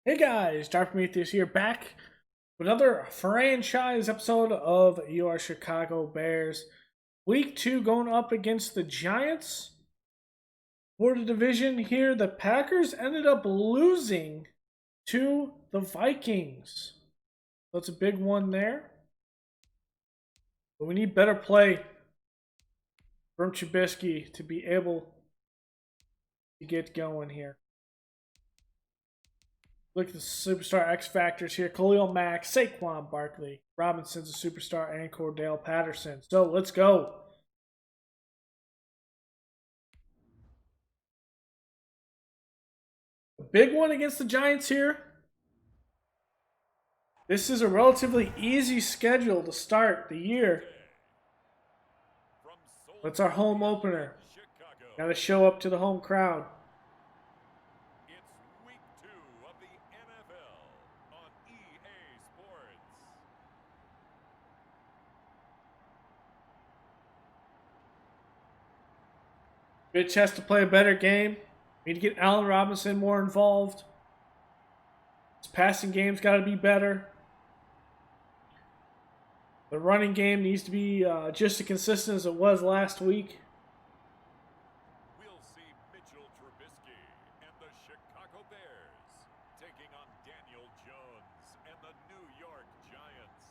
Hey guys, Dark Prometheus here, back with another franchise episode of your Chicago Bears. Week 2 going up against the Giants for the division here. The Packers ended up losing to the Vikings. That's a big one there. But we need better play from Trubisky to be able to get going here. Look at the superstar X factors here. Khalil Mack, Saquon Barkley, Robinson's a superstar, and Cordell Patterson. So let's go. A big one against the Giants here. This is a relatively easy schedule to start the year. That's our home opener. Got to show up to the home crowd. Mitch has to play a better game. We need to get Allen Robinson more involved. His passing game's got to be better. The running game needs to be just as consistent as it was last week. We'll see Trubisky and the Chicago Bears taking on Daniel Jones and the New York Giants.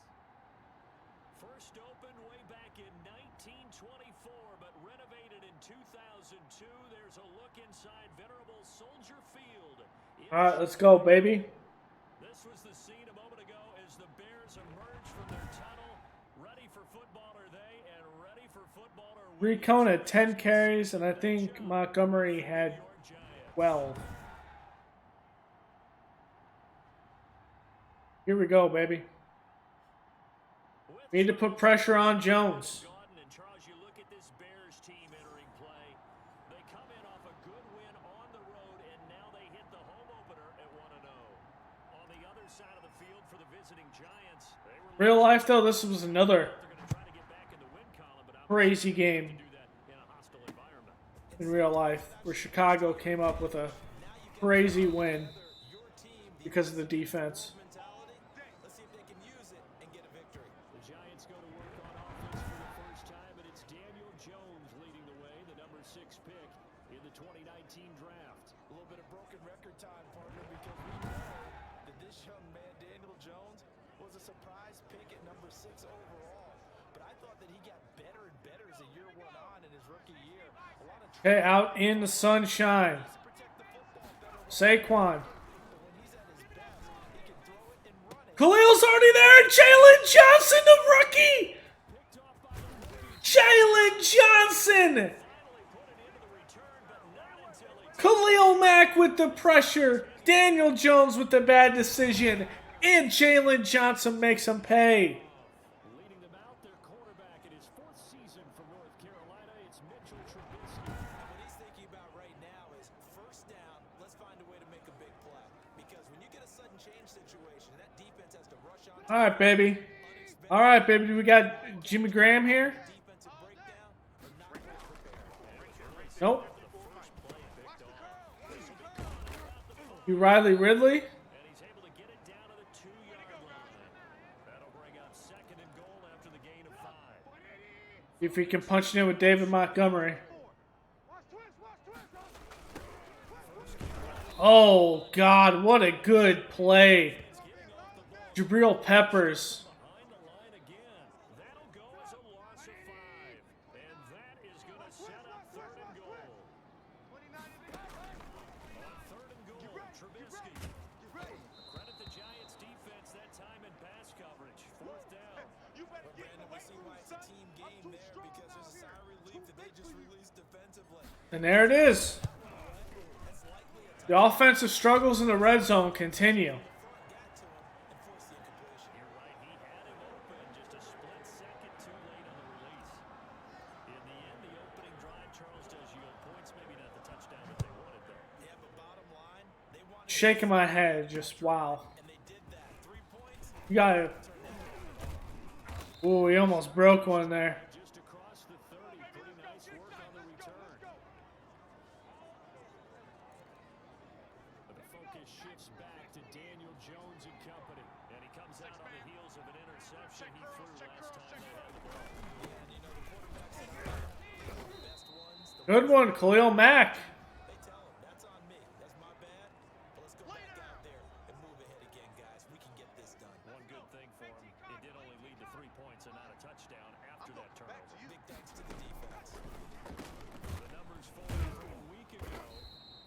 First opened way back in 1924, but renovated in 2002. There's a look inside venerable Soldier Field. All right, let's go, baby. This was the scene a moment ago as the Bears emerged from their tunnel. Ready for football are they, and ready for football are we. Recone had 10 carries, and I think Montgomery had 12. Here we go, baby. We need to put pressure on Jones. You look at this Bears team entering play. They come in off a good win on the road, and now they hit the home opener at 1-0. On the other side of the field for the visiting Giants, Real life, though, this was another crazy game in real life where Chicago came up with a crazy win because of the defense. Draft. A little bit of broken record time, partner, because we know that this young man, Daniel Jones, was a surprise pick at number 6 overall. But I thought that he got better and better as the year went on in his rookie year. Okay, out in the sunshine. Saquon. Khalil's already there. Jalen Johnson, the rookie. Jalen Johnson. Khalil Mack with the pressure, Daniel Jones with the bad decision, and Jalen Johnson makes him pay. Leading them out, their quarterback in his 4th season from North Carolina, it's Mitch Trubisky. What he's thinking about right now is first down, let's find a way to make a big play. Because when you get a sudden change situation, that defense has to rush on. All right, baby. All right, baby. We got Jimmy Graham here. Nope. Riley Ridley. And he's able to get it down to the 2-yard line. That'll bring up 2nd and goal after the gain of 5. If he can punch it in with David Montgomery. Oh, God, what a good play. Jabril Peppers. Behind the line again. That'll go as a loss of 5. And that is going to set up 3rd and goal. Trubisky. Credit the Giants defense that time in pass coverage. 4th down. Brandon, we see why it's a team game there because there's a sigh of relief that they just released defensively. And there it is. The offensive struggles in the red zone continue. You're right, he had him open just a split second too late on the release. In the end, the opening drive, Charles, does yield points, maybe not the touchdown that they wanted though. Yeah, but bottom line, they wanted Shaking my head, just wow. and they did that. 3 points. You got it. Ooh, he almost broke one there. Just across the 30, pretty nice work on the return. But the focus shifts back to Daniel Jones and company. And he comes out on the heels of an interception he threw last time they had the ball. Yeah, and you know, the quarterbacks that are the best ones. Good one, Khalil Mack. They tell him, that's on me. That's my bad. But let's go back out there and move ahead again, guys. We can get this done. One good thing for him, it did only lead to 3 points and not a touchdown after that turnover. Big thanks to the defense. The numbers folded from a week ago.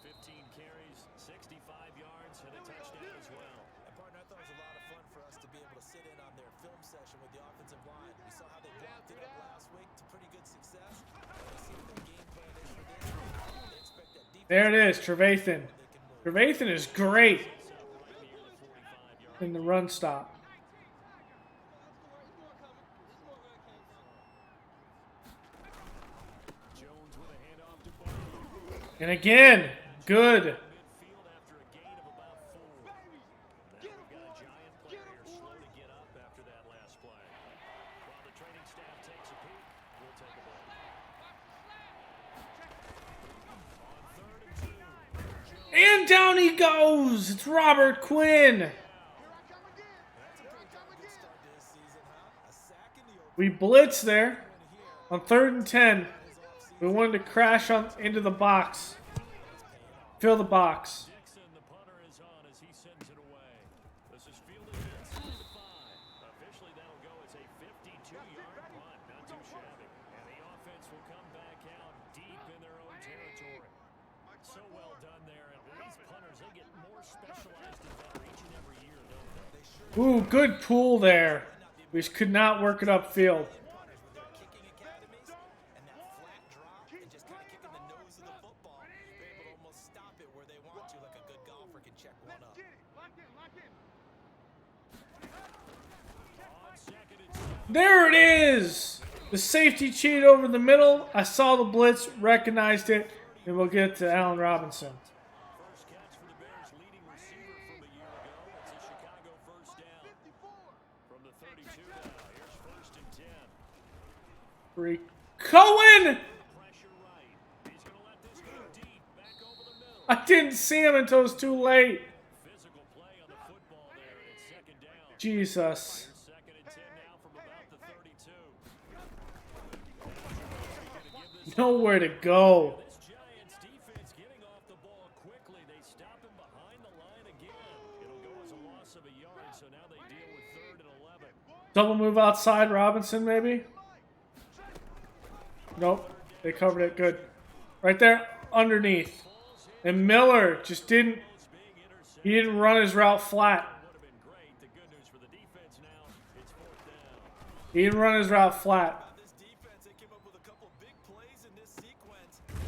15 carries, 65 yards, and a touchdown as well. And partner, I thought it was a lot of fun for us to be able to sit in on their film session with the offensive line. We saw how they blocked it up last week to pretty good success. Let's see what their game plan is for this week. They expect that defense. There it is, Trevathan. Trevathan is great in the run stop. Jones with a handoff to Barkley. And again, good. Midfield after a gain of about 4. Now we've got a giant player here slow to get up after that last play. While the training staff takes a peek, we'll take a break. On 3rd and 2, Jones. And down he goes. It's Robert Quinn. That's a pretty darn good start to this season, huh? A sack in the open We blitz there here. on 3rd and 10. His offseason. We wanted to crash on into the box. Fill the box. Dixon, the punter, is on as he sends it away. This is fielded inside the 5. Officially, that'll go as a 52-yard punt. Not too shabby. And the offense will come back out deep in their own territory. So well done there. And these punters, they get more specialized and better each and every year, don't they? They sure Ooh, good pull there. We just could not work it upfield. punters with their kicking academies and that flat drop and just kind of kicking the nose of the football. They're able to almost stop it where they want to, like a good golfer can check one up. On 2nd and 7. There it is. The safety cheat over the middle. I saw the blitz, recognized it, and we'll get to Allen Robinson. First catch for the Bears' leading receiver from a year ago. It's a Chicago first down. From the 32 now, here's 1st and 10. Free Cohen. Pressure right. He's going to let this go deep, back over the middle. I didn't see him until it was too late. Physical play on the football there, and it's 2nd down. Jesus. Here's 2nd and 10 now from about the 32. Nowhere to go. This Giants defense getting off the ball quickly. They stop him behind the line again. It'll go as a loss of a yard, so now they deal with 3rd and 11. Double move outside Robinson, maybe? Nope. They covered it good. Right there, underneath. And Miller just didn't, he didn't run his route flat. Would have been great. The good news for the defense now, it's 4th down. He didn't run his route flat. This defense, they came up with a couple big plays in this sequence. None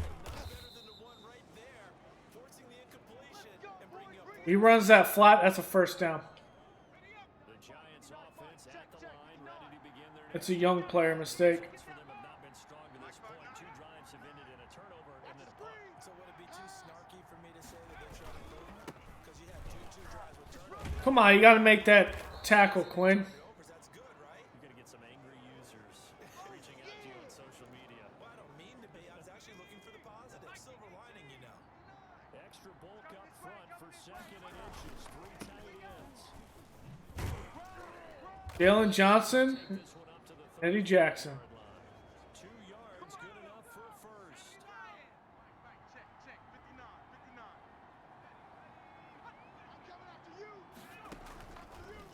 better than the one right there, forcing the incompletion and bringing up He runs that flat, that's a first down. the Giants offense at the line, ready to begin their It's a young player mistake. for them have not been strong to this point. 2 drives have ended in a turnover and then a punt. So would it be too snarky for me to say that they're showing improvement? Because you have two drives with turnovers. Come on, you got to make that tackle, Quinn. That's good, right? You're going to get some angry users reaching out to you on social media. Well, I don't mean to be. I was actually looking for the positive. Silver lining, you know. Extra bulk up front for 2nd and inches. 3 tight ends. Jalen Johnson, This one up to the Eddie Jackson. 2 yards, good enough for a first.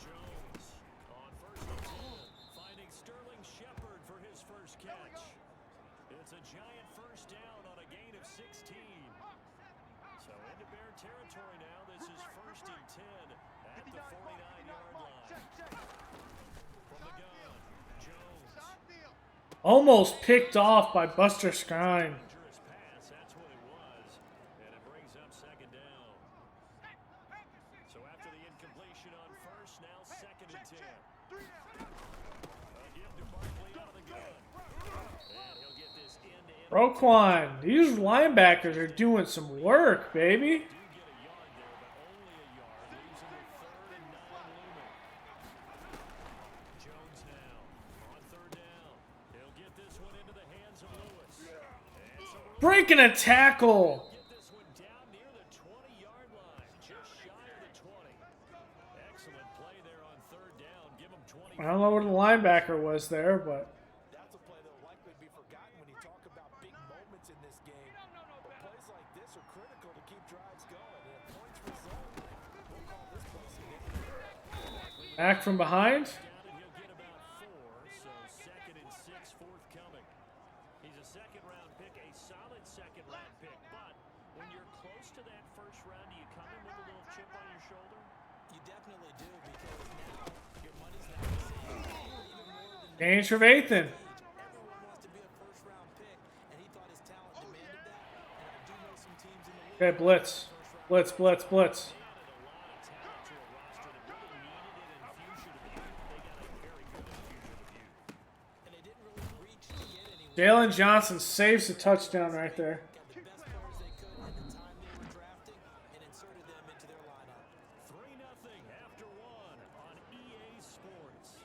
Jones on 1st and 10, finding Sterling Shepard for his first catch. It's a giant first down on a gain of 16. So into Bear territory now. This is 1st and 10 at the 49-yard line. From the gun, Jones. Almost picked off by Buster Skrine. Dangerous pass, that's what it was. And it brings up 2nd down. So after the incompletion on 1st, now 2nd and 10. A give to Barkley out of the gun. And he'll get this end-to-end. Roquan, these linebackers are doing some work, baby. Do get a yard there, but only a yard. Leaves him with 3rd and 9 looming. Jones now on 3rd down. He'll get this one into the hands of Lewis. And so Breaking a tackle. get this one down near the 20-yard line. Just shy of excellent play there on third down. Give him 20. I don't know where the linebacker was there, but That's a play that will likely be forgotten when you talk about big moments in this game. But plays like this are critical to keep drives going. And if points result, we'll call this play significant. back from behind. Down and he'll get about 4, so 2nd and 6 forthcoming. He's a second-round pick, a solid second-round pick. But when you're close to that first round, do you come in with a little chip on your shoulder? You definitely do, because now your money's not the same. Even more than Gains for Vathan. everyone wants to be a first-round pick, and he thought his talent demanded that. And I do know some teams in the league. Okay, blitz. Blitz, blitz, blitz. They added a lot of talent to a roster that really needed it in future to be. They got a very good future to view. And they didn't really reach to get anyone. Jalen Johnson saves the touchdown right there. Got the best players they could at the time they were drafting and inserted them into their lineup. 3-0 after 1 on EA Sports.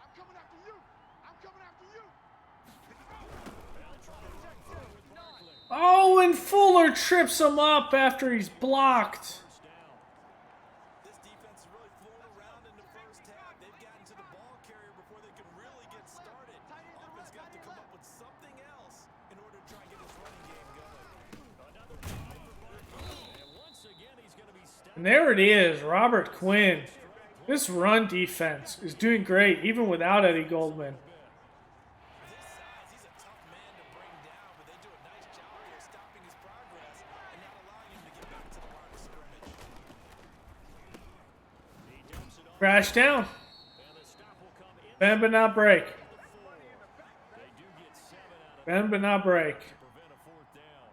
I'm coming after you. I'm coming after you. Oh, and Fuller trips him up after he's blocked. This defense is really flown around in the first half. They've gotten to the ball carrier before they can really get started. Offense got to come up with something else in order to try and get this running game going. Another try for Barkley. And once again, he's going to be stopped. And there it is, Robert Quinn. This run defense is doing great, even without Eddie Goldman. This size, he's a tough man to bring down, but they do a nice job there stopping his progress and not allowing him to get back to the line of scrimmage. He dumps it off, Crash down. and the stop will come in Bend but not break. the 4. They do get 7 out of Bend but not break. to prevent a 4th down.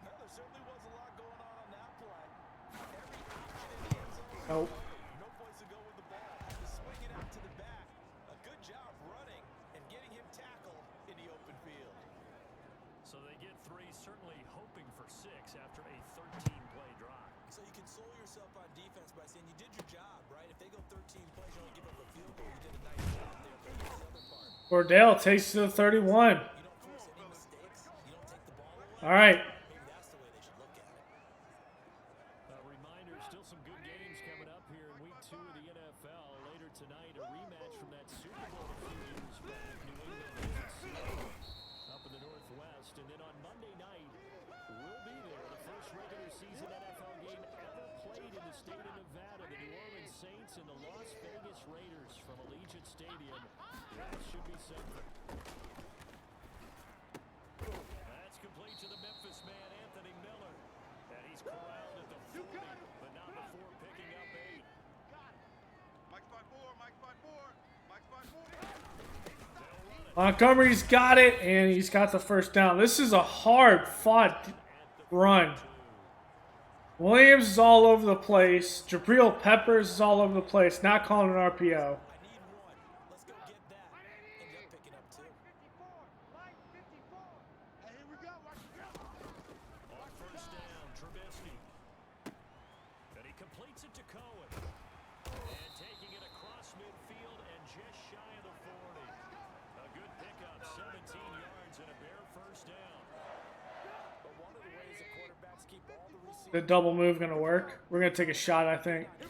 No, there certainly was a lot going on that play. Every option in the end zone. Nope. No place to go with the ball. Had to swing it out to the back. A good job running and getting him tackled in the open field. So they get 3, certainly hoping for 6 after a 13-play drive. So you console yourself on defense by saying you did your job, right? If they go 13 plays, you only give up a field goal. You did a nice job there. But here's the other part. Cordell takes it to the 31. You don't force any mistakes. You don't take the ball away. All right. Maybe that's the way they should look at it. A reminder, still some good games coming up here in Week 2 of the NFL. Later tonight, a rematch from that Super Bowl a few years back. New England and Seattle up in the Northwest. And then on Monday night, we'll be there. The first regular season NFL game ever played in the state of Nevada. The New Orleans Saints and the Las Vegas Raiders from Allegiant Stadium. That should be something. That's complete to the Memphis man, Anthony Miller. And he's corralled at the 40, but not before picking up 8. Mike spot 4. Mike spot 4. Mike spot 4. Montgomery's got it, and he's got the first down. This is a hard-fought run. Williams is all over the place. Jabril Peppers is all over the place. Not calling an RPO. I need one. Let's go get that. Ended up picking up 2. 54. Mike 54. Hey, here we go. Watch it go. On first down, Trubisky. And he completes it to Cohen. And taking it across midfield and just shy of the 40. A good pickup, 17 yards and a bare first down. But one of the ways that quarterbacks keep all the receivers. The double move going to work? We're going to take a shot, I think. Make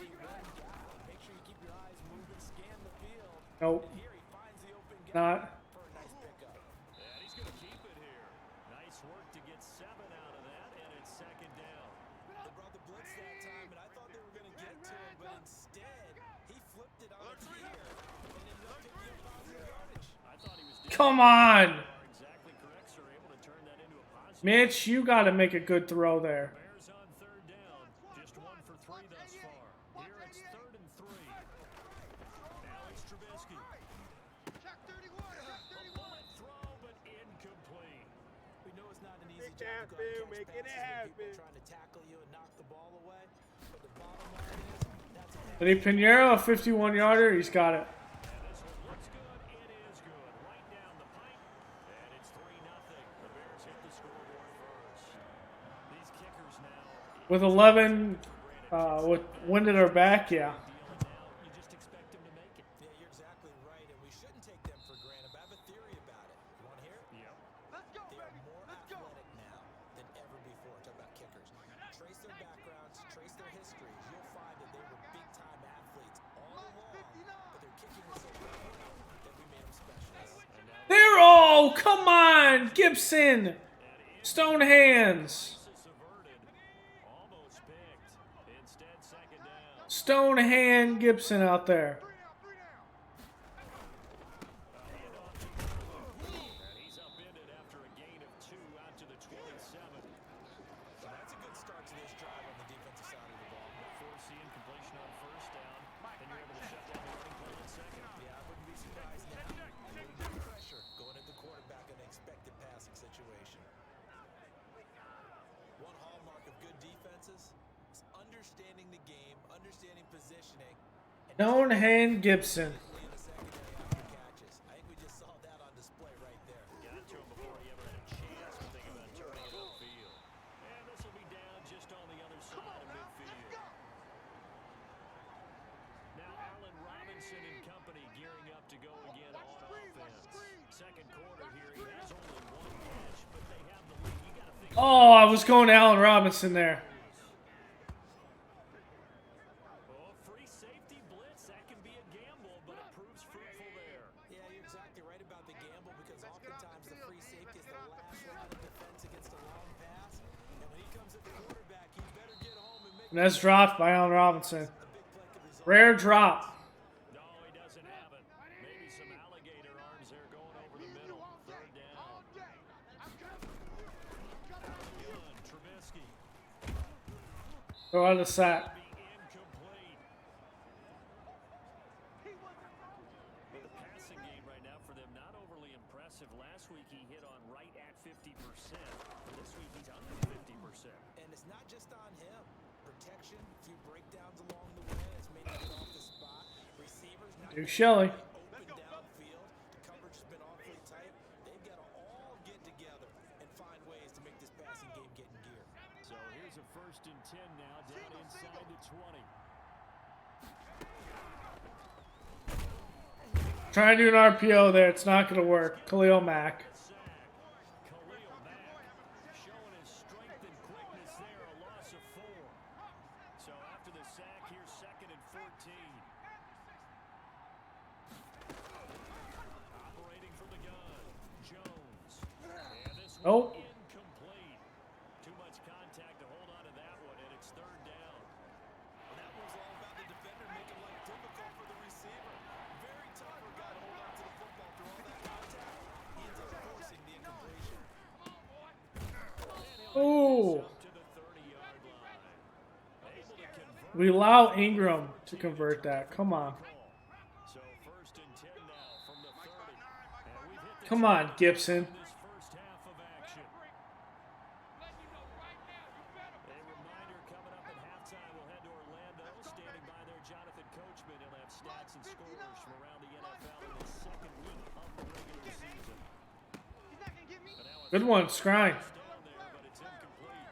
sure you keep your eyes moving, scan the field. Nope. And here he finds the open gap Not. for a nice pickup. And he's going to keep it here. Nice work to get 7 out of that, and it's 2nd down. They brought the blitz that time, and I thought they were going to get to it, but instead he flipped it on its ear and ended up picking up positive yardage. I thought he was Come on. exactly correct, sir. Able to turn that into a positive. Mitch, you got to make a good throw there. Bears on 3rd down. Just 1 for 3 thus far. Here it's 3rd and 3. Now it's Trubisky. Check 31. Check 31. Bullet throw, but incomplete. We know it's not an easy Make job it to go out and happen, catch make it passes when happen. people are trying to tackle you and knock the ball away. But the bottom line is that's a Eddie Pinheiro, a 51-yarder. He's got it. And this one looks good. It is good. Right down the pipe. And it's 3-0. The Bears hit the scoreboard first. These kickers now. With 11, with wind at our back, yeah. Deal, and now you just expect them to make it. Yeah, you're exactly right, and we shouldn't take them for granted. But I have a theory about it. You want to hear it? Yep. Let's go, They are baby. more Let's go. athletic now than ever before. Talk about kickers. come on, Gibson. Stone hands. Almost picked. Instead, second down. Stone hand Gibson out there. And he's upended after a gain of 2 out to the 27. So that's a good start to this drive on the defensive side of the ball. Forcing completion on first down. Then you're able to shut down the running play on second. Yeah, I wouldn't be surprised now. A little bit of pressure going at the quarterback in an expected passing situation. One hallmark of good defenses is understanding the game, understanding positioning, and Stone hand Gibson. in the secondary after catches. I think we just saw that on display right there. Got to him before he ever had a chance to think about turning it upfield. And this will be down just on the other side of midfield. Now Allen Robinson and company gearing up to go again on offense. Second quarter here, he has only 1 catch, but they have the lead. You got to think. Oh, I was going to Allen Robinson there. Oh, free safety blitz, that can be a gamble, but it proves fruitful there. Yeah, you're exactly right about the gamble because oftentimes the free safety is the last line of defense against a long pass. And when he comes at the quarterback, he better get home and make And that's dropped by Allen Robinson. a big play could result. Rare drop. No, he doesn't have it. Maybe some alligator arms there going over the middle. Third down. Gun, Trubisky. Throw out the sack. Be incomplete. But the passing game right now for them, not overly impressive. Last week he hit on right at 50%. This week he's under 50%. And it's not just on him. Protection, a few breakdowns along the way. It's made him get off the spot. Receivers not Duke Shelley. open downfield. The coverage has been awfully tight. They've got to all get together and find ways to make this passing game get in gear. So here's a 1st and 10 now, down inside the 20. Trying to do an RPO there. It's not going to work. Khalil Mack. Sack. Khalil Mack showing his strength and quickness there, a loss of 4. So after the sack, here's 2nd and 14. Operating from the gun, Jones. And this one Oh. incomplete. Too much contact to hold on to that one, and it's 3rd down. And that was all about the defender making life difficult for the receiver. Very tough for a guy to hold on to the football through all that contact. He ends up forcing the incompletion. Ooh. Up to the 30-yard line. Able to convert. We allow Ingram to convert that. Come on. So 1st and 10 now from the 30. And we've hit the Come on, Gibson. this first half of action. A reminder coming up at halftime, we'll head to Orlando. Standing by there, Jonathan Coachman. He'll have stats and scores from around the NFL in the 2nd week of the regular season. But now a Good one, Scrine. down there, but it's incomplete.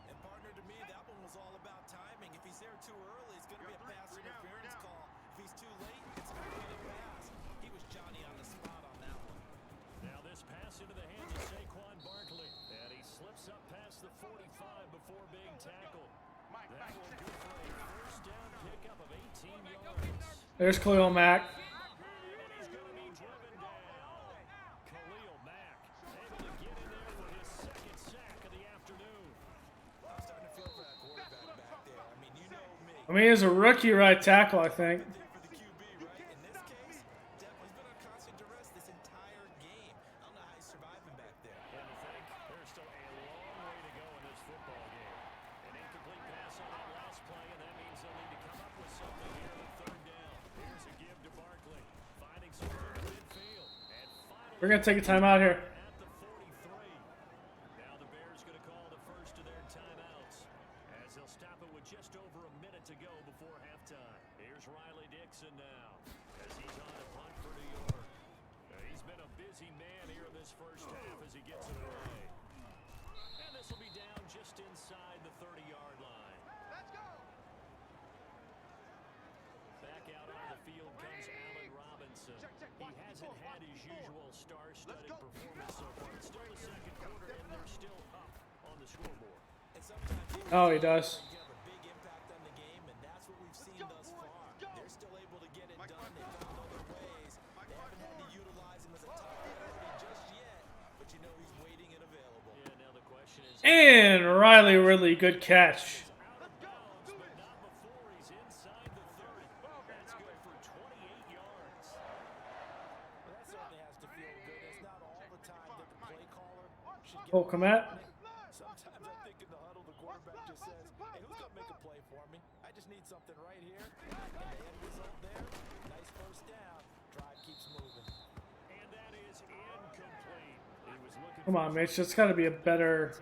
And partner, to me, that one was all about timing. If he's there too early, it's going to be a pass interference call. If he's too late, it's a completed pass. He was Johnny on the spot on that one. Now this pass into the hands of Saquon Barkley. And he slips up past the 45 before being tackled. That will do for a first down pickup of 18 yards. There's Khalil Mack. And he's going to be driven down. Khalil Mack able to get in there for his 2nd sack of the afternoon. I'm starting to feel for that quarterback back there. I mean, you know me. I mean, he's a rookie right tackle, I think. There for the QB, right? In this case, definitely been on constant duress this entire game. I don't know how he's surviving back there. And to think there's still a long way to go in this football game. An incomplete pass on that last play, and that means they'll need to come up with something here on 3rd down. Here's a give to Barkley, finding some room in midfield. And finally We're going to take a timeout here. at the 43. Now the Bears going to call the first of their timeouts as they'll stop it with just over a minute to go before halftime. Here's Riley Dixon now as he's on a punt for New York. He's been a busy man here in this first half as he gets it away. And this will be down just inside the 30-yard line. Back out onto the field comes Allen Robinson. He hasn't had his usual star-studded performance so far. It's still the 2nd quarter, and they're still up on the scoreboard. And sometimes Oh, he does. you have a big impact on the game, and that's what we've seen thus far. They're still able to get it done. They found other ways. They haven't had to utilize him as a top priority just yet. And Riley Ridley, good catch. Out of bounds, but not before he's inside the 30. That's good for 28 yards. Well, that certainly has to feel good. It's not all the time that the play caller should get Oh, Komet. Sometimes I think in the huddle, the quarterback just says, hey, who's going to make a play for me? I just need something right here. And the end result there, nice first down. Drive keeps moving. And that is incomplete. He was looking Come on, Mitch. That's got to be a better.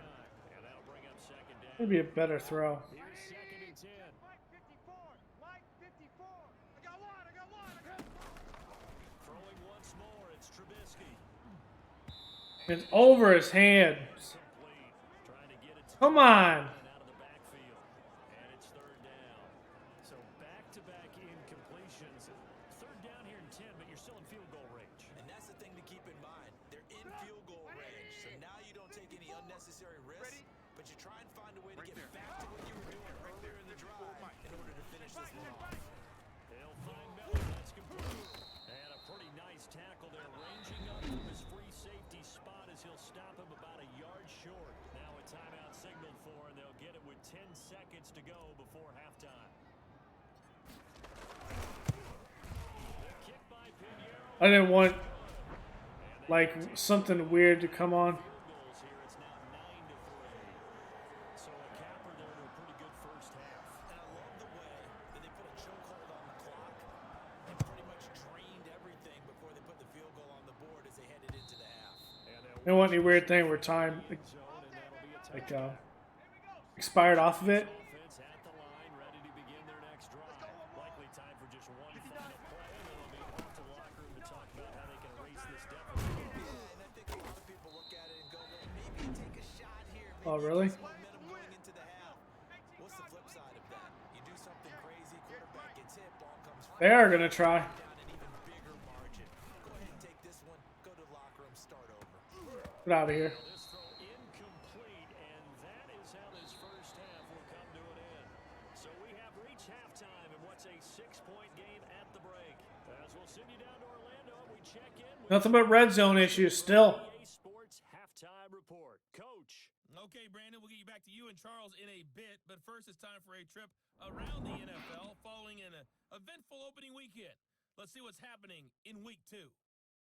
and that'll bring up second down. Maybe a better throw. Here's second and 10. Mike 54. Mike 54. I got one. I got one. I got Throwing once more, it's Trubisky. It's over his hands. Complete. Trying to get it to Come on. out of the backfield. And it's third down. So back-to-back incompletions. Third down here in 10, but you're still in field goal range. And that's the thing to keep in mind. They're in field goal range. So now you don't take any unnecessary risks, but you try and find a way to get back to what you were doing earlier in the drive in order to finish this one off. They'll find Miller. That's complete. And a pretty nice tackle there, ranging up from his free safety spot as he'll stop him about a yard short. Now a timeout signaled for, and they'll get it with 10 seconds to go before halftime. The kick by Pinheiro. I didn't want like something weird to come on. Goals here. It's now 9-3. So a capper there to a pretty good first half. And I love the way that they put a chokehold on the clock and pretty much drained everything before they put the field goal on the board as they headed into the half. I don't want any weird thing where time like expired off of it. Offense at the line, ready to begin their next drive. Likely time for just one final play, and then they'll be off to the locker room to talk about how they can erase this deficit. Yeah, and I think a lot of people look at it and go, well, maybe take a shot here. Maybe Oh, really? get some momentum going into the half. What's the flip side of that? You do something crazy, quarterback gets hit, ball comes They are gonna try. down an even bigger margin. Go ahead and take this one, go to the locker room, start over. Get out of here. This throw incomplete, and that is how this first half will come to an end. So we have reached halftime in what's a 6-point game at the break. As we'll send you down to Orlando, we check in with Nothing but red zone issues still. EA Sports halftime report. Coach. Okay, Brandon, we'll get you back to you and Charles in a bit, but first it's time for a trip around the NFL following an eventful opening weekend. Let's see what's happening in week 2.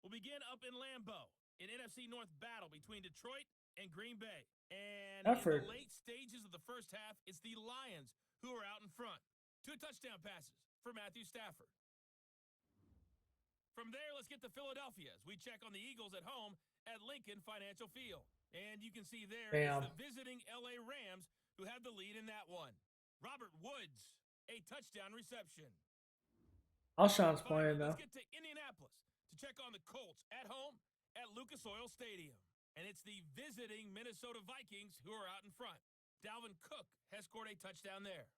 We'll begin up in Lambeau, an NFC North battle between Detroit and Green Bay. And Effort. in the late stages of the first half, it's the Lions who are out in front. 2 touchdown passes for Matthew Stafford. From there, let's get to Philadelphia as we check on the Eagles at home at Lincoln Financial Field. And you can see there Damn. is the visiting LA Rams who have the lead in that one. Robert Woods, a touchdown reception. Alshon's Finally, playing though. let's get to Indianapolis to check on the Colts at home at Lucas Oil Stadium. And it's the visiting Minnesota Vikings who are out in front. Dalvin Cook has scored a touchdown there.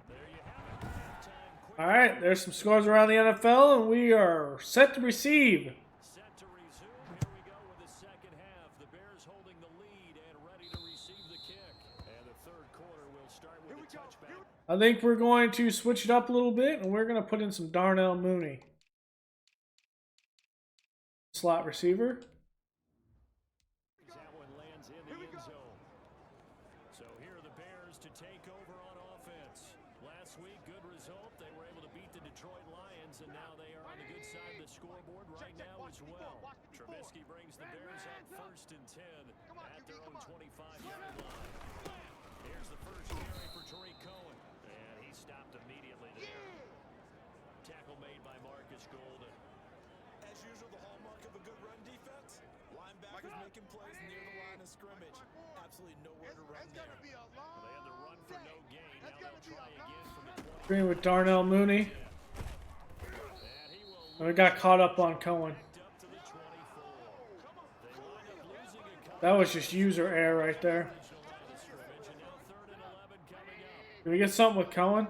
There you have it. Halftime quick. All right, there's some scores around the NFL, and we are set to receive. Set to resume. Here we go with the second half. The Bears holding the lead and ready to receive the kick. And the third quarter will start with a touchback. I think we're going to switch it up a little bit, and we're going to put in some Darnell Mooney. Slot receiver. That one lands in the end zone. So here are the Bears to take over on offense. Last week, good result. They were able to beat the Detroit Lions, and now they are on the good side of the scoreboard right now as well. Trubisky brings the Bears up 1st and 10 at their own 25-yard line. Here's the first carry for Tariq Cohen, and he stopped immediately there. Tackle made by Marcus Golden. As usual, the hallmark of a good run defense, linebackers making plays near the line of scrimmage. Absolutely nowhere to run there. They had the run for no gain. Now they'll try again from the 20. Green with Darnell Mooney. And he will And we got caught up on Cohen. up to the 24. They wind up losing a couple That was just user error right there. line of scrimmage, and now 3rd and 11 coming up. Can we get something with Cohen?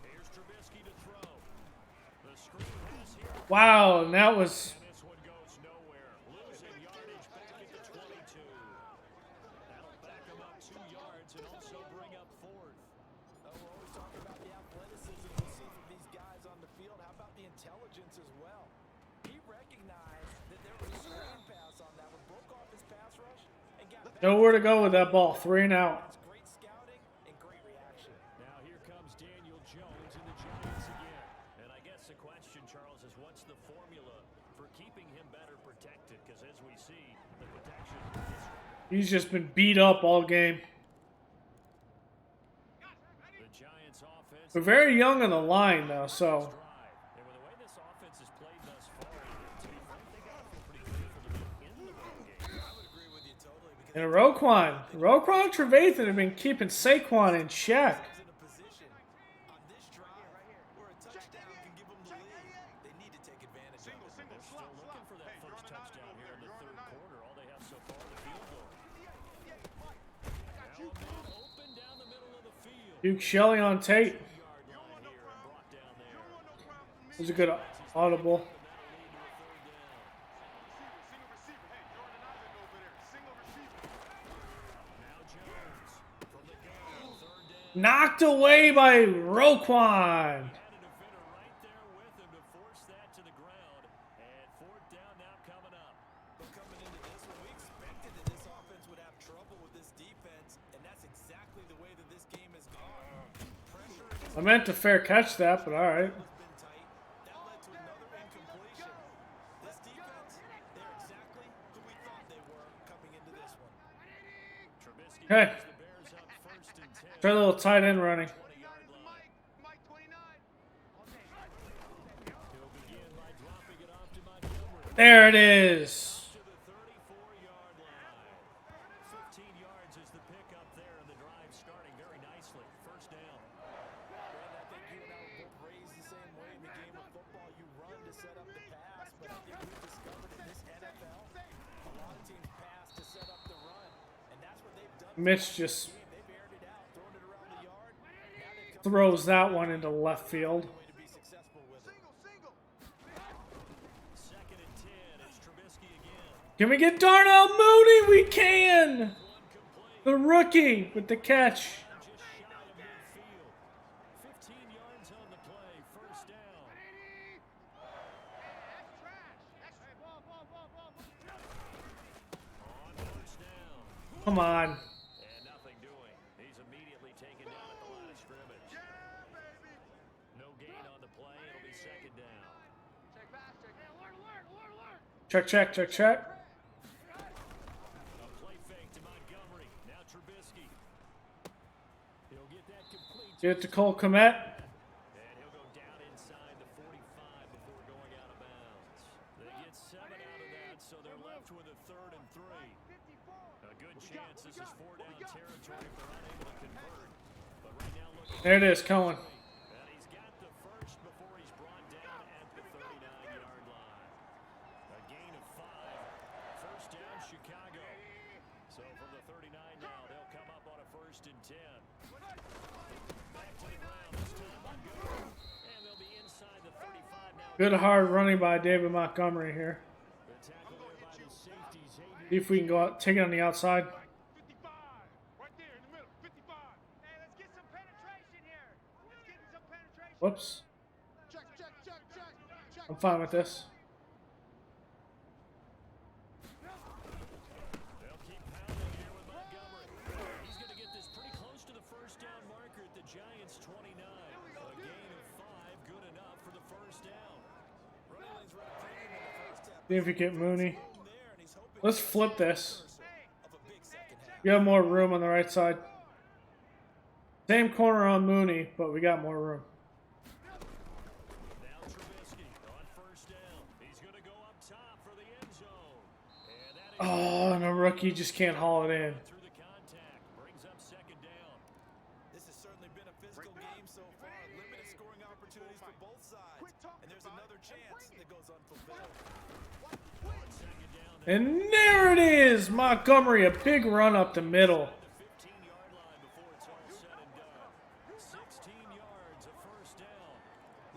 Here's Trubisky to throw. The screen pass here. Wow, and that was And this one goes nowhere. Losing yardage back at the 22. That'll back him up 2 yards and also bring up 4th. Oh, we're always talking about the athleticism we see from these guys on the field. How about the intelligence as well? He recognized that there was a screen pass on that one, Nowhere to go with that ball. 3 and out. It's great scouting and great reaction. Now here comes Daniel Jones and the Giants again. And I guess the question, Charles, is what's the formula for keeping him better protected? Because as we see, the protection is... He's just been beat up all game. The Giants offense... We're very young on the line, though, so... And with the way this offense has played thus far, to be frank, they got to feel pretty grateful to be in the ball game. I would agree with you totally because And Roquan and Trevathan have been keeping Saquon in check. in a position on this drive where a touchdown can give them the lead. They need to take advantage of it. They're still looking for that first touchdown here in the third quarter. All they have so far, the field goal. Now a man open down the middle of the field. Duke Shelley on tape. 2-yard line here and brought down there. It was a good audible. Knocked away by Roquan. Had a defender right there with him to force that to the ground. And fourth down now coming up. But coming into this one, we expected that this offense would have trouble with this defense, and that's exactly the way that this game has gone. Pressure I meant to fair catch that, but all right. has been tight. That led to another incompletion. This defense, they're exactly who we thought they were coming into this one. Trubisky Okay. has the Bears up first and 10. Try a little tight end running. 20-yard line. Mike 29. He'll begin by dropping it off to Montgomery. There it is. To the 34-yard line. 15 yards is the pickup there, and the drive starting very nicely. First down. Brandon, I think you and I were both raised the same way in the game of football. You run to set up the pass, but I think we've discovered in this NFL, a lot of teams pass to set up the run, and that's what they've done. Mitch just They've aired it out, thrown it around the yard. Now they've come throws that one into left field. way to be successful with it. Second and 10. It's Trubisky again. Can we get Darnell Mooney? We can. One complete. The rookie with the catch. Just shy of midfield. 15 yards on the play. First down. On first down. Come on. And nothing doing. He's immediately taken down at the line of scrimmage. No gain on the play. It'll be second down. Check, check, check, check. A play fake to Montgomery. Now Trubisky. He'll get that complete. Get to Cole Kmet. And he'll go down inside the 45 before going out of bounds. They get 7 out of that, so they're left with a 3rd and 3. A good chance this is 4-down territory if they're unable to convert. But right now, look at There it is, Cohen. and he's got the first before he's brought down at the 39-yard line. A gain of 5. First down, Chicago. So from the 39 now, they'll come up on a 1st and 10. Back to the ground this time, Montgomery. And they'll be inside the 35 now. Good hard running by David Montgomery here. The tackle there by the safety, Xavier. See if we can go out, take it on the outside. 55. Right there in the middle. 55. Hey, let's get some penetration here. Let's get some penetration. Whoops. Check, check, check, check. Check. I'm fine with this. They'll keep pounding here with Montgomery. He's going to get this pretty close to the first down marker at the Giants' 29. A gain of 5, good enough for the first down. Running lanes were clean in the first half. See if we get Mooney. There, and he's hoping Let's flip this. of a big second half. We have more room on the right side. Same corner on Mooney, but we got more room. Now Trubisky on first down. He's going to go up top for the end zone. And that is Oh, and a rookie just can't haul it in. through the contact. Brings up second down. This has certainly been a physical game so far. Limited scoring opportunities for both sides. And there's another chance that goes unfulfilled. Second down. And there it is! Montgomery, a big run up the middle. The 15-yard line before it's all said and done. 16 yards, a first down.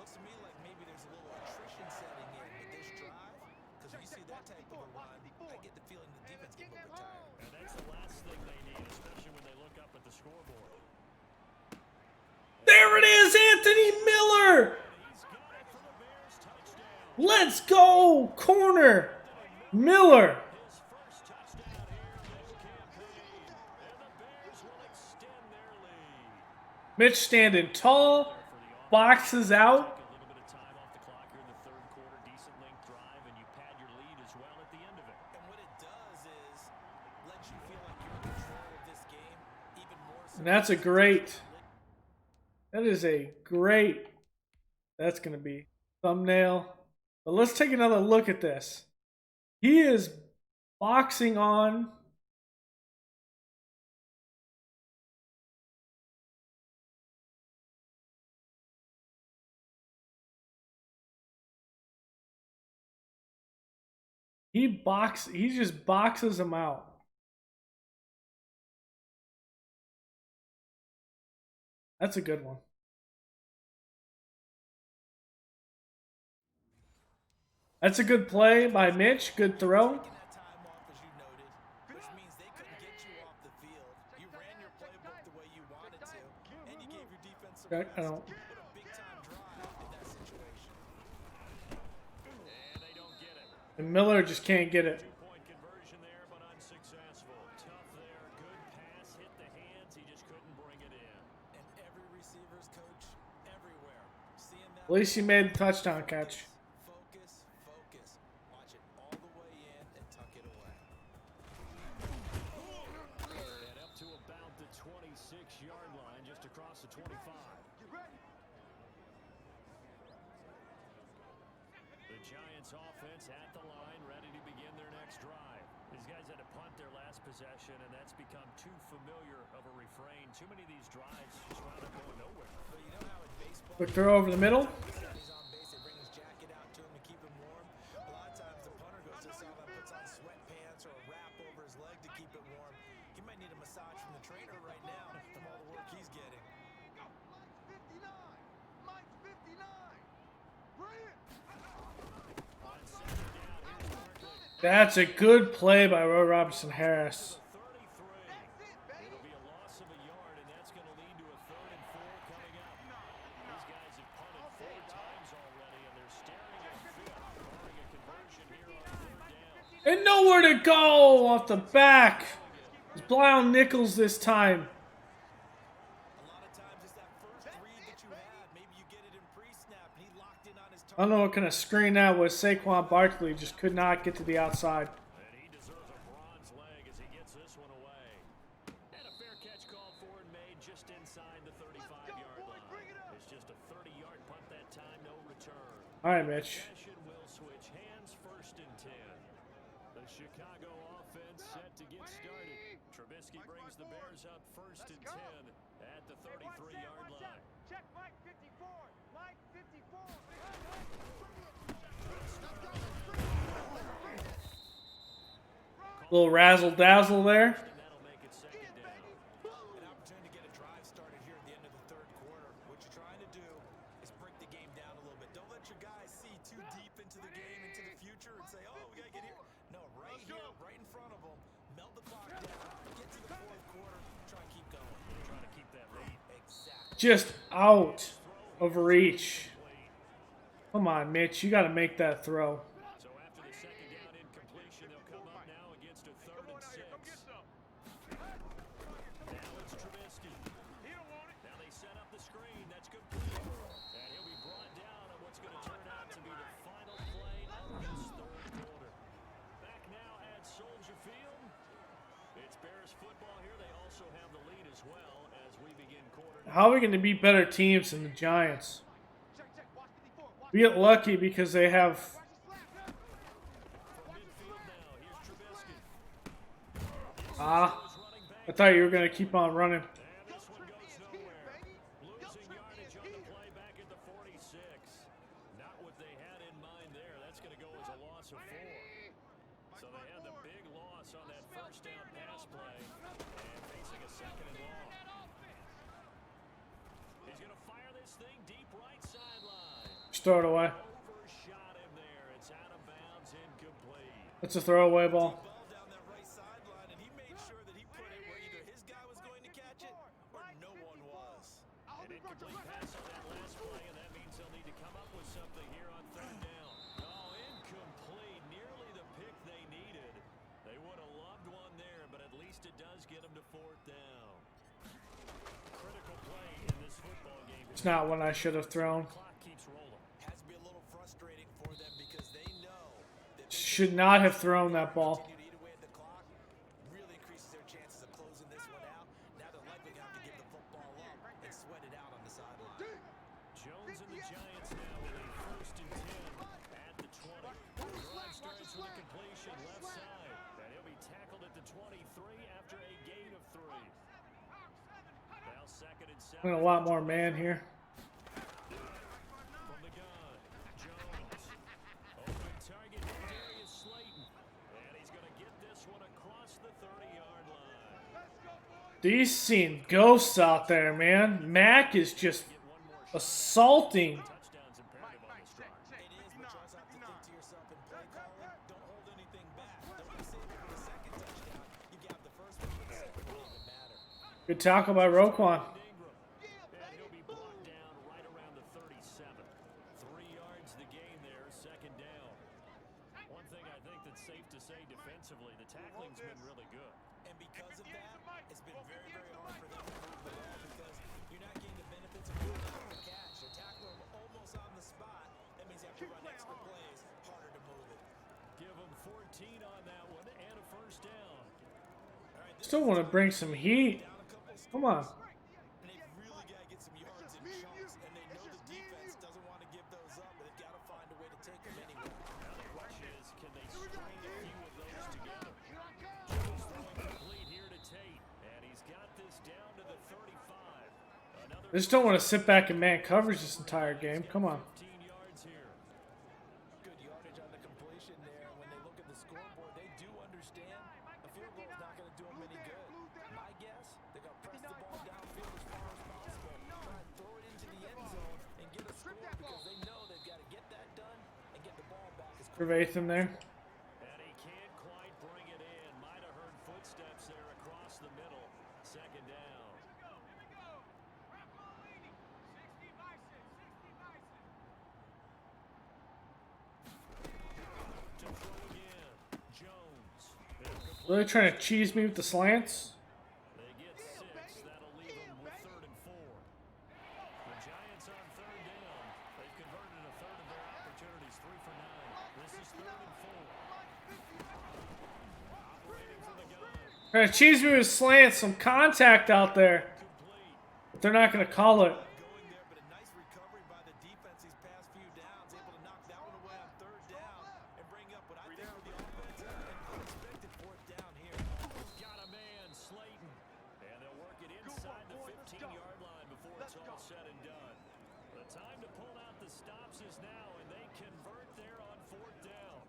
Looks to me like maybe there's a little attrition setting in with this drive. Because when you see that type of a run, I get the feeling the defense get a little bit tired. And that's the last thing they need, especially when they look up at the scoreboard. There it is, Anthony Miller! He's got it for the Bears touchdown. Let's go! Corner! Miller! His first touchdown here this campaign. Mitch standing tall, boxes out. A little bit of time off the clock here in the third quarter. Decent length drive, and you pad your lead as well at the end of it. And what it does is let you feel like you're in control of this game even more so. And that's a great. That is a great. That's going to be thumbnail. But let's take another look at this. He is boxing on. He just boxes him out. That's a good one. That's a good play by Mitch. Good throw. Taking that time off, as you noted, which means they couldn't get you off the field. You ran your playbook the way you wanted to, and you gave your defense some Okay, rest. I don't. What a big-time drive in that situation. And they don't get it. And Miller just can't get it. Two-point conversion there, but unsuccessful. Tough there. Good pass. Hit the hands. He just couldn't bring it in. And every receiver's coach everywhere. Seeing that. At least he made a touchdown catch. Focus, focus. Watch it all the way in and tuck it away. And up to about the 26-yard line, just across the 25. The Giants offense at the line, ready to begin their next drive. These guys had to punt their last possession, and that's become too familiar of a refrain. Too many of these drives just wound up going nowhere. But you know how in baseball, Quick throw over the middle. he's on base, they bring his jacket out to him to keep him warm. A lot of times the punter goes to sideline, puts on sweatpants or a wrap over his leg to keep it warm. He might need a massage from the trainer right now from all the work he's getting. Mike's 59. Bring it. That's a good play by Roy Robinson Harris. 33. It'll be a loss of a yard, and that's going to lead to a 3rd and 4 coming up. These guys have punted 4 times already, and they're staring at 5th, barring a conversion here on 3rd down. And nowhere to go off the back. It's Blyle Nichols this time. A lot of times it's that first read that you had. Maybe you get it in pre-snap and he locked in on his I don't know what kind of screen that was. Saquon Barkley just could not get to the outside. And he deserves a bronze leg as he gets this one away. And a fair catch called for and made just inside the 35-yard line. It's just a 30-yard punt that time, no return. All right, Mitch. Possession will switch hands, 1st and 10. The Chicago offense set to get started. Trubisky brings the Bears up 1st and 10 at the 33-yard line. Check Mike 54. Mike 54. Little razzle dazzle there. And that'll make it 2nd down. An opportunity to get a drive started here at the end of the 3rd quarter. What you're trying to do is break the game down a little bit. Don't let your guys see too deep into the game, into the future, and say, oh, we got to get here. No, right here, right in front of them. Melt the clock down. Get to the 4th quarter. Try and keep going. Trying to keep that lead. Exactly. Just out of reach. Come on, Mitch. You got to make that throw. So after the 2nd down incompletion, they'll come up now against a 3rd and 6. Now it's Trubisky. Now they set up the screen. That's complete. And he'll be brought down on what's going to turn out to be the final play of this 3rd quarter. Back now at Soldier Field. It's Bears football here. They also have the lead as well as we begin quarter. How are we going to beat better teams than the Giants? We get lucky because they have. From midfield now, here's Trubisky. I thought you were going to keep on running. And this one goes nowhere. Losing yardage on the play back at the 46. Not what they had in mind there. That's going to go as a loss of 4. So they had the big loss on that 1st down pass play and facing a 2nd and long. He's going to fire this thing deep right sideline. Throw it away. Overshot him there. It's out of bounds, incomplete. It's a throwaway ball. Ball down that right sideline, and he made sure that he put it where either his guy was going to catch it or no one was. An incomplete pass on that last play, and that means they'll need to come up with something here on 3rd down. Oh, incomplete. Nearly the pick they needed. They would have loved one there, but at least it does get them to 4th down. Critical play in this It's not one I should have thrown. Has to be a little frustrating for them because they know that Should not have thrown that ball. continue to eat away at the clock really increases their chances of closing this one out. Now they're likely going to have to give the football up and sweat it out on the sideline. Jones and the Giants now with a 1st and 10 at the 20. Drive starts with a completion left side. And he'll be tackled at the 23 after a gain of 3. Now 2nd and 7. A lot more man here. From the gun, Jones. Open target, Darius Slayton. And he's going to get this one across the 30-yard line. These seen ghosts out there, man. Mack is just assaulting. Touchdowns imperative on this drive. It is, but you also have to think to yourself in play calling, don't hold anything back. Don't be saving for the second touchdown. You got the first one, but the second one doesn't matter. Good tackle by Roquan. And he'll be brought down right around the 37. 3 yards the gain there, 2nd down. One thing I think that's safe to say defensively, the tackling's been really good. And because of that, it's been very, very hard for them to move the ball because you're not getting the benefits of moving after the catch. Your tackler almost on the spot. That means you have to run extra plays, harder to move it. Give him 14 on that one and a 1st down. All right, this Still want to bring some heat. down a couple scores. Come on. And they've really got to get some yards in chunks, and they know the defense doesn't want to give those up, but they've got to find a way to take them anyway. Now the question is, can they string a few of those together? Jones throwing complete here to Tate, and he's got this down to the 35. Another I just don't want to sit back and man coverage this entire game. Come on. 15 yards here. Good yardage on the completion there. When they look at the scoreboard, they do understand a field goal is not going to do them any good. My guess, they're going to press the ball downfield as far as possible, try and throw it into the end zone and get a score because they know they've got to get that done and get the ball back as quick. Trevathan there. And he can't quite bring it in. Might have heard footsteps there across the middle. 2nd down. To throw again. Jones. Really trying to cheese me with the slants. They get 6. That'll leave them with 3rd and 4. The Giants on 3rd down. They've converted a third of their opportunities, 3 for 9. This is 3rd and 4. Operating from the gun. Trying to cheese me with slants. Some contact out there. Complete. But they're not going to call it. Going there, but a nice recovery by the defense these past few downs, able to knock that one away on 3rd down and bring up what I think for the offense an unexpected 4th down here. Got a man, Slayton. And they'll work it inside the 15-yard line before it's all said and done. The time to pull out the stops is now, and they convert there on 4th down.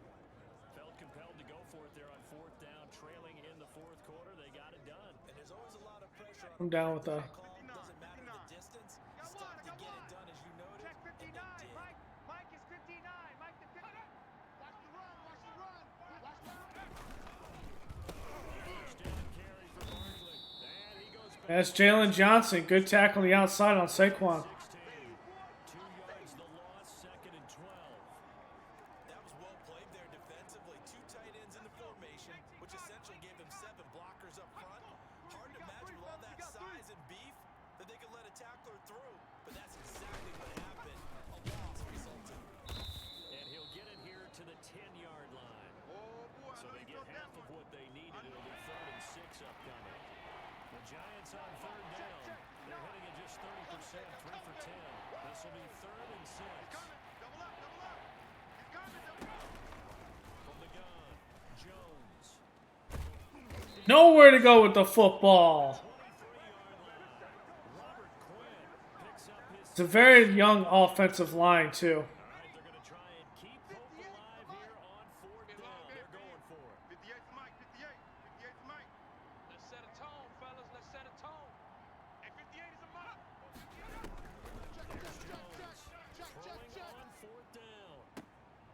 Felt compelled to go for it there on 4th down, trailing in the 4th quarter. They got it done. And there's always a lot of pressure on I'm down with the call. Doesn't matter the distance. You still have to get it done as you noted. Check And 59. they did. Mike is 59. Mike the 50. Watch the run. Watch the run. Watch the run. First down carry for Barkley. And he goes back. That's Jalen Johnson. Good tackle on the outside on Saquon. 16. 2 yards the loss, 2nd and 12. That was well played there defensively. 2 tight ends in the formation, which essentially gave them 7 blockers up front. Hard to imagine with all that size and beef that they could let a tackler through. But that's exactly what happened. A loss resulted. And he'll get it here to the 10-yard line. So they get half of what they needed. It'll be 3rd and 6 upcoming. The Giants on 3rd down. They're hitting at just 30%, 3 for 10. This will be 3rd and 6. Double up. Double up. He's coming. Double up. From the gun, Jones. Nowhere to go with the football. 23-yard line. Robert Quinn picks up his... It's a very young offensive line, too. All right, they're going to try and keep hope alive here on 4th down. They're going for it. 58 to Mike. 58. 58 to Mike. Let's set a tone, fellas. Let's set a tone. Hey, 58 is a Mike. There's Jones throwing on 4th down.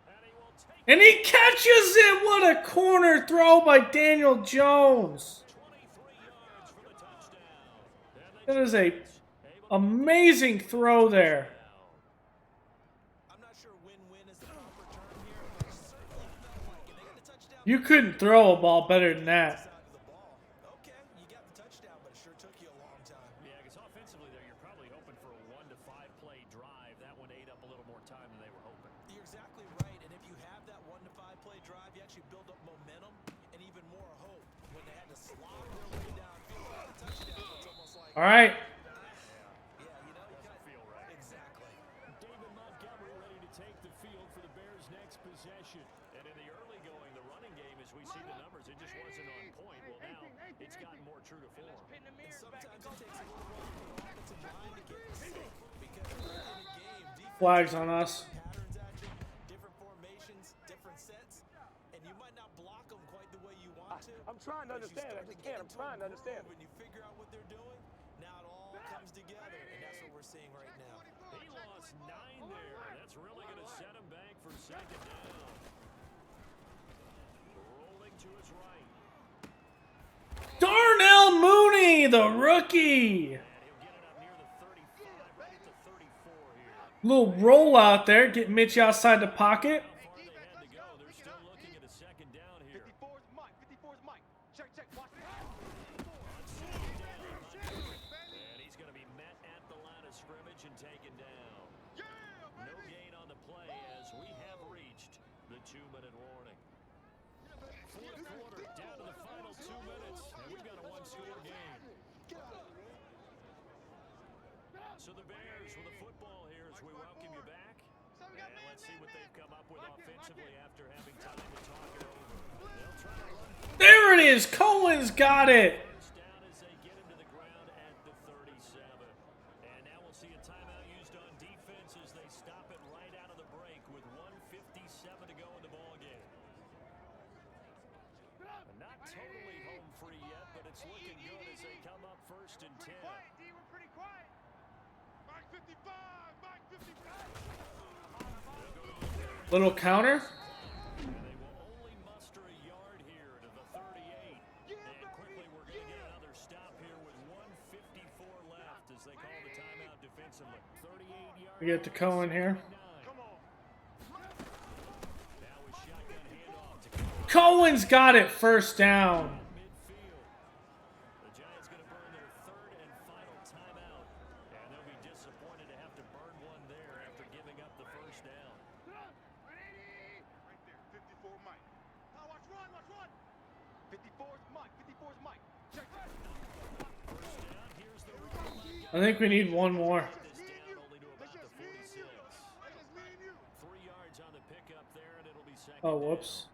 And he will take And he catches it! What a corner throw by Daniel Jones. 23 yards for the touchdown. And That they is a amazing throw there. I'm not sure win-win is the proper term here, but it certainly felt like it. They got the touchdown. You couldn't throw a ball better than that. Side of the ball. Okay, you got the touchdown, but it sure took you a long time. Yeah, because offensively there, you're probably hoping for a All right. Yeah, you know, exactly. David Montgomery ready to take the field for the Bears' next possession. And in the early going, the running game, as we see the numbers, it just wasn't on point. Well, now it's gotten more true to form. And sometimes it takes a little while for the offensive line to get in sync because early in the game, defense Flags on us. patterns acting, different formations, different sets, and you might not block them quite the way you want to. I'm trying to but as you understand. I start just to get can't. I'm into trying a to understand. groove and you figure out what they're doing, now it all comes together, and that's what we're seeing right now. He lost 9 there. That's really going to set him back for second down. Rolling to his right. Darnell Mooney, the rookie. And he'll get it up near the 35, right at the 34 here. Little roll out there. Get Mitch outside the pocket. How far they had to go. They're still looking at a second down here. 54's Mike. 54's Mike. Check. Watch it. On second down, and he's going to be met at the line of scrimmage and taken down. No gain on the play as we have reached the 2-minute warning. Fourth quarter, down to the final 2 minutes, and we've got a one-score game. So the Bears with the football here as we welcome you back. And let's see what they've come up with offensively after having time to talk it over. They'll try to run There it is. Cohen's got it. first down as they get him to the ground at the 37. And now we'll see a timeout used on defense as they stop it right out of the break with 1:57 to go in the ballgame. Not totally home free yet, but it's looking good as they come up first and 10. Quiet, D. We're pretty quiet. Mike 55. Mike 55. Little counter. And they will only muster a yard here to the 38. And quickly we're going to get another stop here with 1:54 left as they call the timeout defensively. 38 yards. We get to Cohen here. Come on. Now with shotgun handoff to Cohen Cohen's got it. First down. midfield. The Giants going to burn their third and final timeout. And they'll be disappointed to have to burn one there after giving up the first down. Right there. 54 Mike. Now watch run. 54's Mike. 54's Mike. Check. First down, here's the run. I think we need one more. This down only to about the 46. That's just me and you. 3 yards on the pickup there, and it'll be second Oh, down. whoops.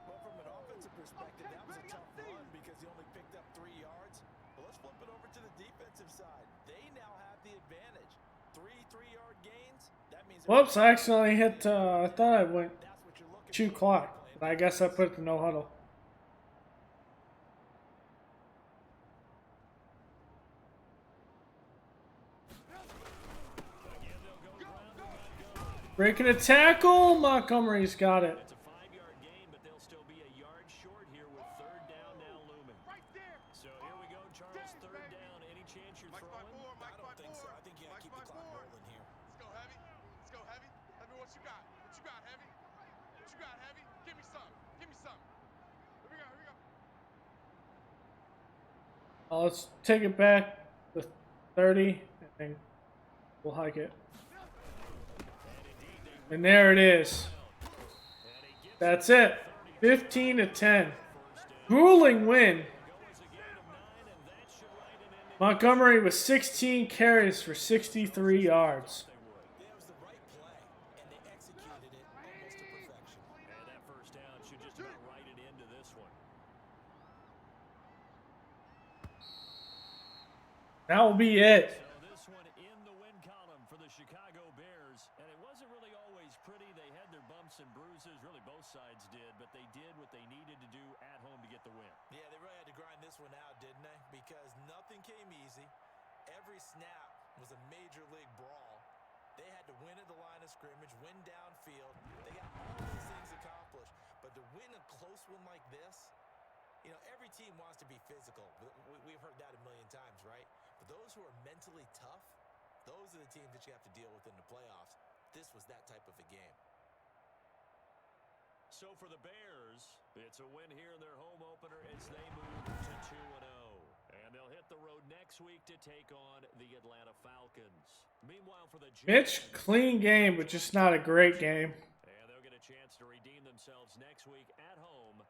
Well, from an offensive perspective, that was a tough run because he only picked up 3 yards. But let's flip it over to the defensive side. They now have the advantage. 3-3-yard gains. That means Whoops, I accidentally hit, I thought I went that's what you're looking chew for. clock. But I guess I put it to no huddle. Again, they'll go ground to Montgomery. Breaking a tackle. Montgomery's got it. It's a 5-yard gain, but they'll still be a yard short here with third down now looming. Right there. So here we go, Charles, third down. Any chance you're Mike throwing? 54. I Mike don't think so. 54. I think you got to keep the Mike clock 54. rolling here. Let's go heavy. Let's go heavy. Tell me what you got. What you got, heavy? What you got, heavy? Give me some. Give me some. Here we go. Here we go. Let's take it back to 30 and we'll hike it. And there it is. That's it. 15 to 10. Grueling win. Montgomery with 16 carries for 63 yards. It was the right play, and they executed it almost to perfection. And that first down should just about write it into this one. That will be it. So this one in the win column for the Chicago Bears. And it wasn't really always pretty. They had their bumps and bruises. Really both sides did. But they did what they needed to do at home to get the win. Yeah, they really had to grind this one out, didn't they? Because nothing came easy. Every snap was a major league brawl. They had to win at the line of scrimmage, win downfield. They got all those things accomplished. But to win a close one like this, you know, every team wants to be physical. We've heard that a million times, right? But those who are mentally tough, those are the teams that you have to deal with in the playoffs. This was that type of a game. So for the Bears, it's a win here in their home opener as they move to 2-0. And they'll hit the road next week to take on the Atlanta Falcons. Meanwhile for the Mitch, Giants, clean game, but just not a great game. and they'll get a chance to redeem themselves next week at home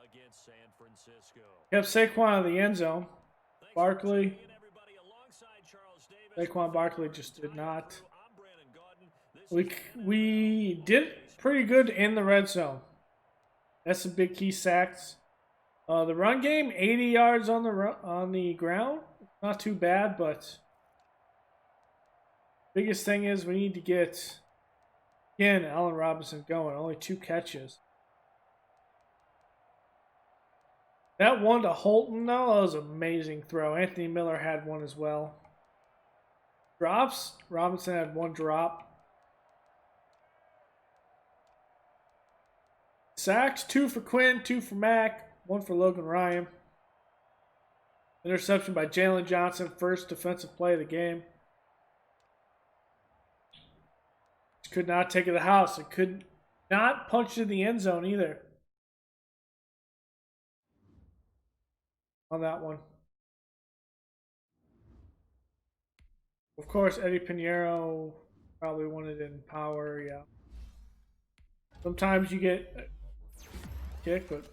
against San Francisco. Kept Saquon in the end zone. Thanks for Barkley. tuning in, everybody, along Saquon Barkley just did not. We did pretty good in the red zone. That's some big key sacks. The run game, 80 yards on the ground. Not too bad, but biggest thing is we need to get, again, Allen Robinson going. Only 2 catches. That one to Holton, though, that was an amazing throw. Anthony Miller had one as well. Drops, Robinson had 1 drop. Sacks, 2 for Quinn, 2 for Mack, 1 for Logan Ryan. Interception by Jalen Johnson, first defensive play of the game. Could not take it to the house. It could not punch to the end zone either. On that one. Of course, Eddie Pinheiro probably wanted it in power, yeah. Sometimes you get a kick, but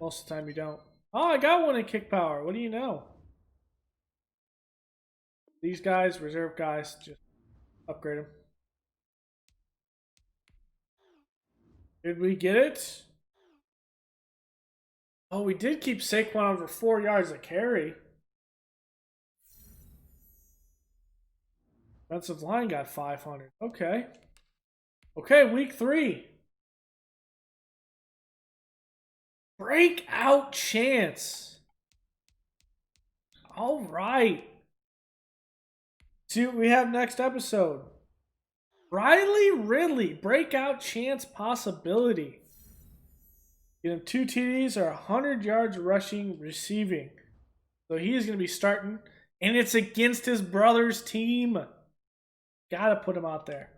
most of the time you don't. Oh, I got one in kick power. What do you know? These guys, reserve guys, just upgrade them. Did we get it? Oh, we did keep Saquon over 4 yards a carry. Defensive line got 500. Okay. Okay, week 3. Breakout chance. All right. See what we have next episode. Riley Ridley, breakout chance possibility. Get him 2 TDs or 100 yards rushing, receiving. So he's going to be starting. And it's against his brother's team. Got to put him out there.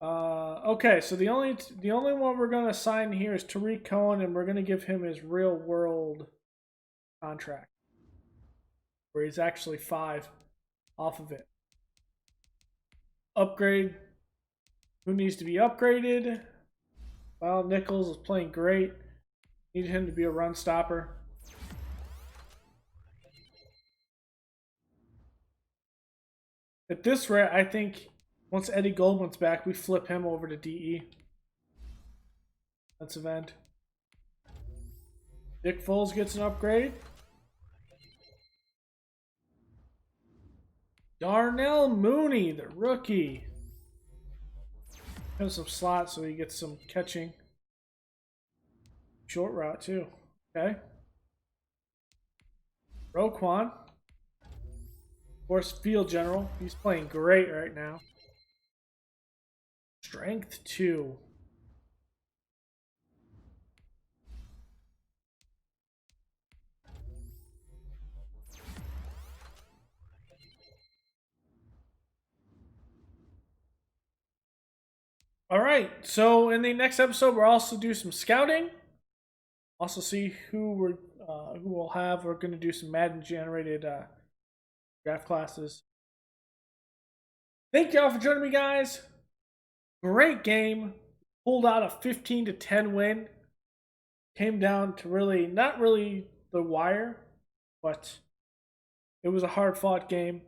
Okay, so the only one we're going to sign here is Tariq Cohen, and we're going to give him his real world contract, where he's actually 5 off of it. Upgrade. Who needs to be upgraded? Well, Nichols is playing great. Need him to be a run stopper. At this rate, I think once Eddie Goldman's back, we flip him over to DE. That's event. Nick Foles gets an upgrade. Darnell Mooney, the rookie. Have some slots so he gets some catching. Short route too. Okay. Roquan. Of course, field general. He's playing great right now. Strength 2. All right, so in the next episode, we'll also do some scouting. Also see who we'll have. We're going to do some Madden generated draft classes. Thank y'all for joining me, guys. Great game. Pulled out a 15-10 win. Came down to really, not really the wire, but it was a hard-fought game.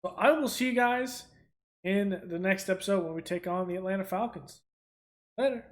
So I will see you guys in the next episode when we take on the Atlanta Falcons. Later.